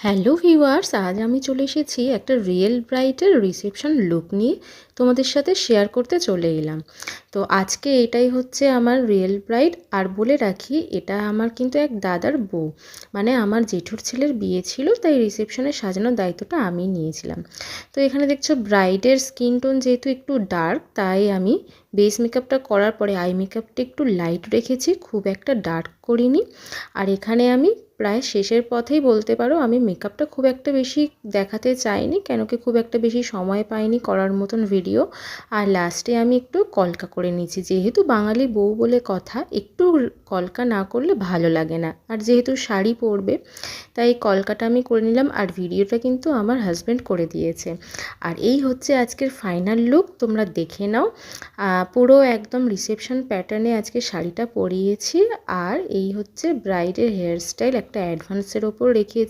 Hello viewers, আজ আমি চলে এসেছি একটা রিয়েল ব্রাইডের রিসেপশন লুক নিয়ে তোমাদের সাথে শেয়ার করতে চলে এলাম। তো আজকে এটাই হচ্ছে আমার রিয়েল ব্রাইড। আর বলে রাখি, এটা আমার কিন্তু এক দাদার বউ, মানে আমার জেঠুর ছেলের বিয়ে ছিল, তাই রিসেপশনে সাজানোর দায়িত্বটা আমি নিয়েছিলাম। তো এখানে দেখছো ব্রাইডের স্কিন টোন যেহেতু একটু ডার্ক, তাই আমি বেস মেকআপটা করার পরে আই মেকআপটা একটু লাইট রেখেছি, খুব একটা ডার্ক করিনি। আর এখানে আমি প্রায় শেষের পথেই বলতে পারো, আমি মেকআপটা খুব একটা বেশি দেখাতে চাইনি, কেন কি খুব একটা বেশি সময় পাইনি করার মতন ভিডিও। আর লাস্টে আমি একটু কলকা করে নিয়েছি, যেহেতু বাঙালি বউ বলে কথা, একটু কলকা না করলে ভালো লাগে না। আর যেহেতু শাড়ি পরবে, তাই কলকাটা আমি করে নিলাম। আর ভিডিওটা কিন্তু আমার হাজব্যান্ড করে দিয়েছে। আর এই হচ্ছে আজকের ফাইনাল লুক, তোমরা দেখে নাও। পুরো একদম রিসেপশন প্যাটার্নে আজকে শাড়িটা পরিয়েছি। আর এই হচ্ছে ব্রাইডের হেয়ার স্টাইল, একটা অ্যাডভান্সের ওপর রেখেছি।